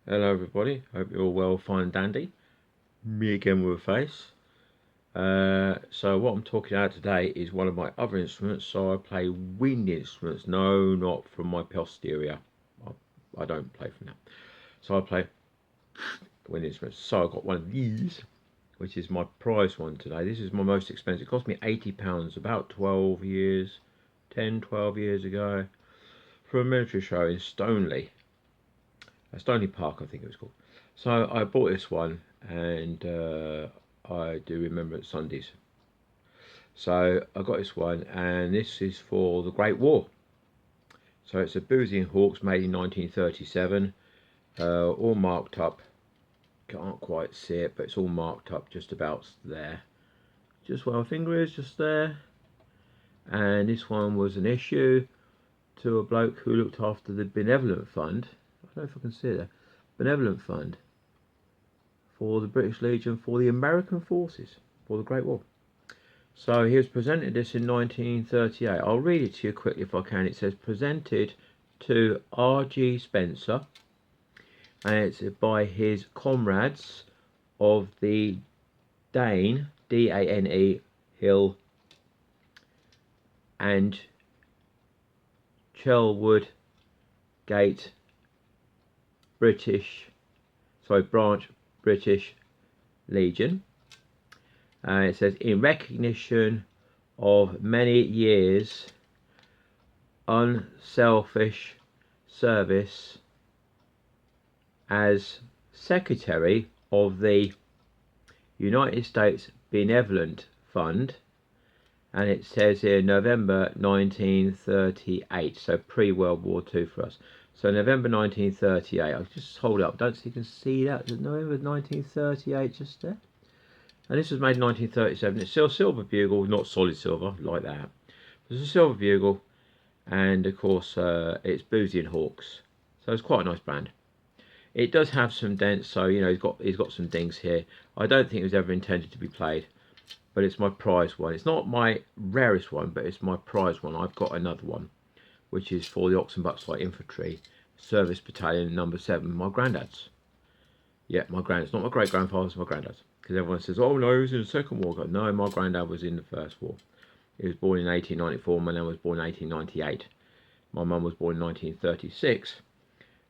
Hello everybody, hope you're all well, fine and dandy. Me again with a face. So what I'm talking about today is one of my other instruments. So I play wind instruments, no, not from my posterior. I don't play from that. So I play wind instruments. So I got one of these, which is my prize one today. This is my most expensive. It cost me £80 about 12 years, 10, 12 years ago, for a military show in Stoneleigh Park, I think it was called. So I bought this one, and I do remember it Sundays. So I got this one, and this is for the Great War. So it's a Boosey and Hawks made in 1937, all marked up. Can't quite see it, but it's all marked up just about there. Just where my finger is, just there. And this one was an issue to a bloke who looked after the Benevolent Fund. I don't know if I can see it there. Benevolent Fund for the British Legion, for the American forces, for the Great War. So he was presented this in 1938. I'll read it to you quickly if I can. It says presented to R.G. Spencer, and it's by his comrades of the Dane, D-A-N-E, Hill and Chelwood Gate branch British Legion. And it says, in recognition of many years unselfish service as Secretary of the United States Benevolent Fund, and it says here November 1938, so pre-World War II for us. So November 1938, I'll just hold it up, don't see you can see that, November 1938 just there. And this was made in 1937. It's still silver bugle, not solid silver like that. It's a silver bugle, and of course it's Boosey and Hawks. So it's quite a nice brand. It does have some dents, so you know he's got some dings here. I don't think it was ever intended to be played, but it's my prize one. It's not my rarest one, but it's my prize one. I've got another one, which is for the Ox and Bucks Light Infantry Service Battalion number 7. My granddad's. Yeah, my granddad's, not my great grandfather's, my granddad's. Because everyone says, oh no, he was in the Second War. No, my granddad was in the First War. He was born in 1894, my nan was born in 1898. My mum was born in 1936,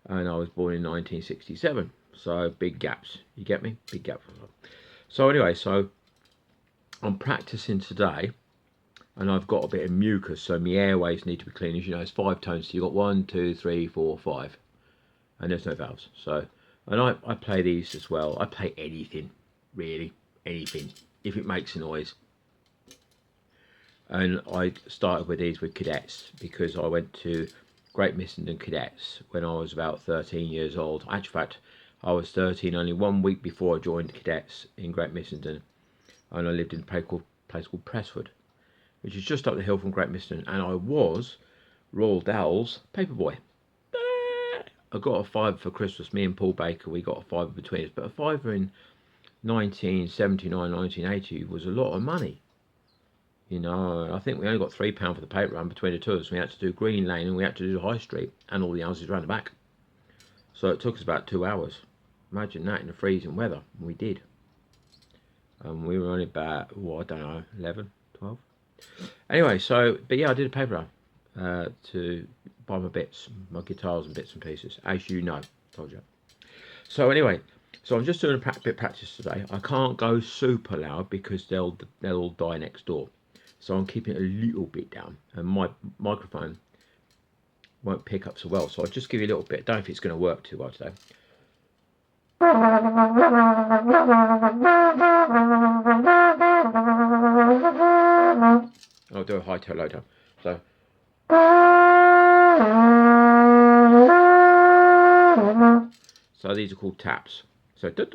and I was born in 1967. So big gaps, you get me? Big gaps. So anyway, so I'm practicing today, and I've got a bit of mucus, so my airways need to be clean. As you know, it's 5 tones, so you've got 1, 2, 3, 4, 5, and there's no valves. So, and I play these as well. I play anything. Really, anything, if it makes a noise. And I started with these with cadets because I went to Great Missenden Cadets when I was about 13 years old. In fact, I was 13 only 1 week before I joined cadets in Great Missenden, and I lived in a place called Presswood, which is just up the hill from Great Missenden, and I was Royal Dowell's paperboy. I got a fiver for Christmas. Me and Paul Baker, we got a fiver between us, but a fiver in 1979, 1980 was a lot of money. You know, I think we only got £3 for the paper run between the two of us. We had to do Green Lane and we had to do High Street and all the houses around the back. So it took us about 2 hours. Imagine that in the freezing weather. And we did. We were only about, well, I don't know, 11, 12. Anyway, so, but yeah, I did a paper run to buy my bits, my guitars and bits and pieces, as you know, told you. So anyway, so I'm just doing a bit of practice today. I can't go super loud because they'll all die next door. So I'm keeping it a little bit down, and my microphone won't pick up so well. So I'll just give you a little bit. Don't know if it's going to work too well today. I'll do a high tone, low tone. So. So these are called taps. So that's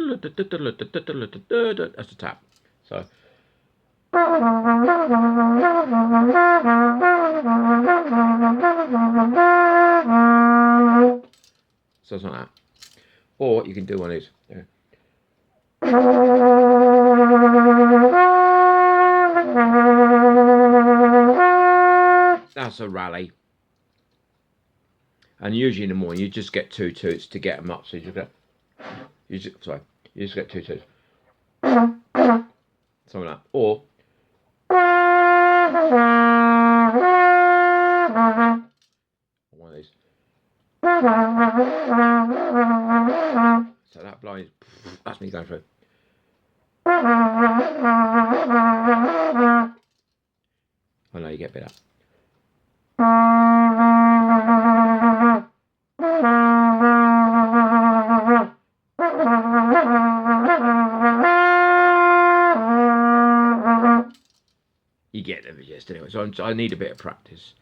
a tap. So it's like that. Or you can do one of these. Yeah. That's a rally. And usually in the morning you just get 2 toots to get them up. So you just go. You just get 2 twos. Something like that. Or one of these. So that blowing, that's me going through. I know you get a bit of that. You get the gist anyway. So I need a bit of practice.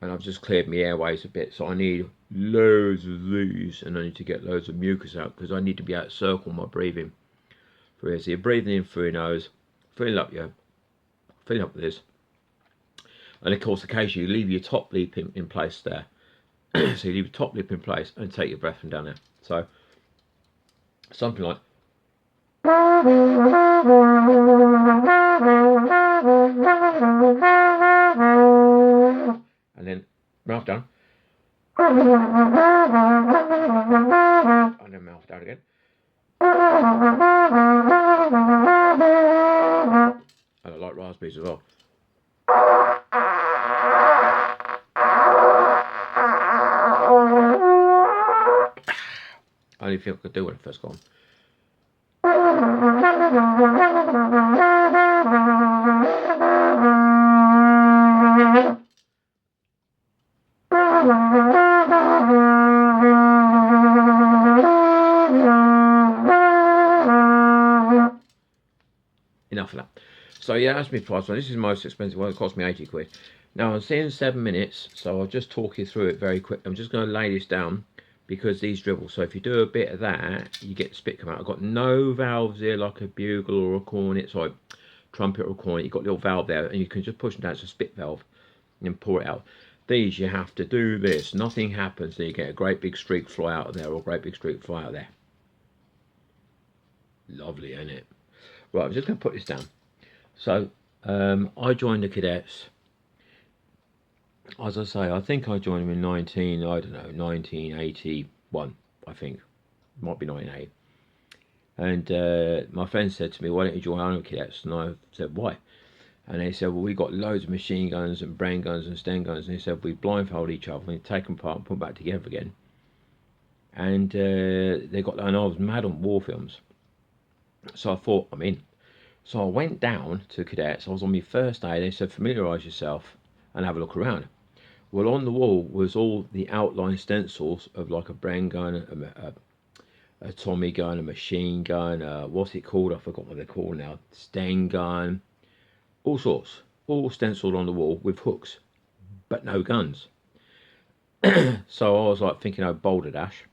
And I've just cleared my airways a bit, so I need loads of these, and I need to get loads of mucus out, because I need to be able to circle my breathing through here. So you're breathing in through your nose, filling up with this, and of course occasionally you leave your top lip in place there. So you leave your top lip in place and take your breath from down there. So something like, and then mouth down, and then mouth down again, and I like raspberries as well. I only think I could do when I first got on. Enough of that. So yeah, that's my price one. This is the most expensive one. It cost me 80 quid. Now I'm seeing 7 minutes, so I'll just talk you through it very quick. I'm just going to lay this down because these dribble. So if you do a bit of that, you get the spit come out. I've got no valves here like a bugle or a cornet, sorry, trumpet or a cornet. You've got a little valve there, and you can just push it down. It's a spit valve, and pour it out. These you have to do this. Nothing happens, then you get a great big streak fly out of there, or a great big streak fly out of there. Lovely, isn't it? Right, I'm just going to put this down. So I joined the cadets. As I say, I think I joined them in 1981, I think. Might be 1980. And my friend said to me, why don't you join Army Cadets? And I said, why? And they said, well, we got loads of machine guns and brain guns and Sten guns. And they said, we blindfold each other and take them apart and put them back together again. And they got, and I was mad on war films. So I thought, I'm in. So I went down to cadets. I was on my first day. They said, familiarise yourself and have a look around. Well, on the wall was all the outline stencils of like a brain gun, a Tommy gun, a machine gun, what's it called? I forgot what they're called now. Sten gun, all sorts, all stenciled on the wall with hooks, but no guns. So I was like thinking, oh, boulder dash.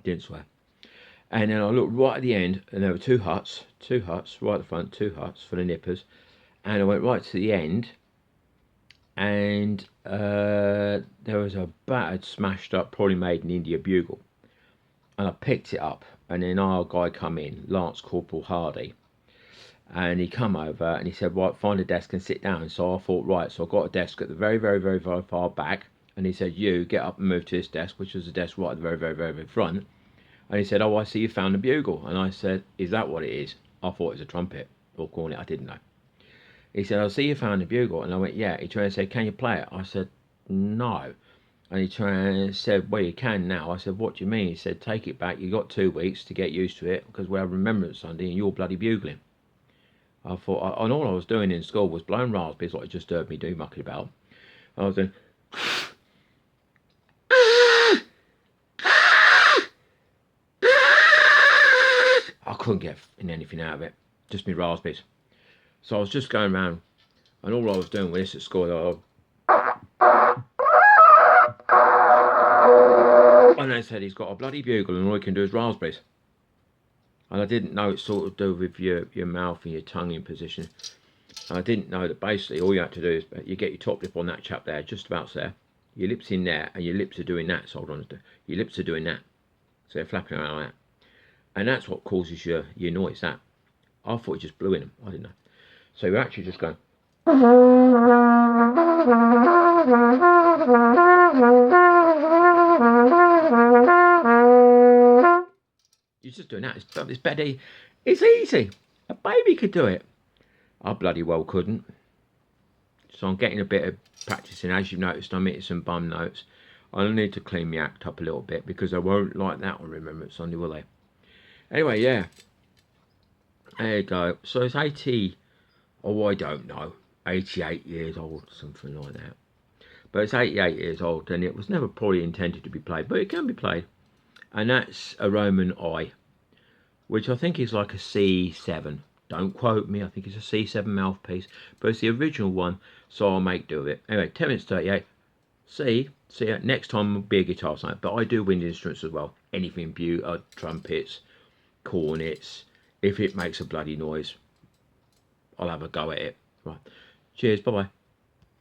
Didn't swear. And then I looked right at the end, and there were two huts right at the front, 2 huts for the nippers. And I went right to the end, and there was a battered, smashed up, probably made in India bugle. And I picked it up, and then our guy come in, Lance Corporal Hardy. And he come over, and he said, right, find a desk and sit down. So I thought, right, so I got a desk at the very, very, very, very far back. And he said, you get up and move to this desk, which was a desk right at the very, very, very, very front. And he said, oh, I see you found a bugle. And I said, is that what it is? I thought it was a trumpet or cornet. I didn't know. He said, I see you found a bugle. And I went, yeah. He turned and said, can you play it? I said, no. And he turned and said, well, you can now. I said, what do you mean? He said, take it back. You got 2 weeks to get used to it because we have Remembrance Sunday and you're bloody bugling. I thought, and all I was doing in school was blowing raspberries like you just heard me do, mucking about. I was doing... I couldn't get anything out of it, just me raspberries. So I was just going around, and all I was doing with this at school, and they said he's got a bloody bugle and all he can do is raspberries. And I didn't know it's sort of do with your mouth and your tongue in position. And I didn't know that basically all you have to do is you get your top lip on that chap there, just about there. Your lips in there, and your lips are doing that. So hold on, your lips are doing that. So they're flapping around like that. And that's what causes your noise, that. I thought it just blew in them. I didn't know. So you're actually just going... She's just doing that. It's better. It's easy. A baby could do it. I bloody well couldn't. So I'm getting a bit of practicing. As you've noticed, I'm hitting some bum notes. I'll need to clean my act up a little bit because I won't like that on Remembrance Sunday, will they? Anyway, yeah. There you go. So it's 80, oh, I don't know, 88 years old, something like that. But it's 88 years old, and it was never probably intended to be played, but it can be played. And that's a Roman I, which I think is like a C7. Don't quote me, I think it's a C7 mouthpiece, but it's the original one, so I'll make do of it. Anyway, 10 minutes 38. See you next time will be a guitar song, but I do wind instruments as well. Anything, bugle, trumpets, cornets. If it makes a bloody noise, I'll have a go at it. Right. Cheers, bye-bye.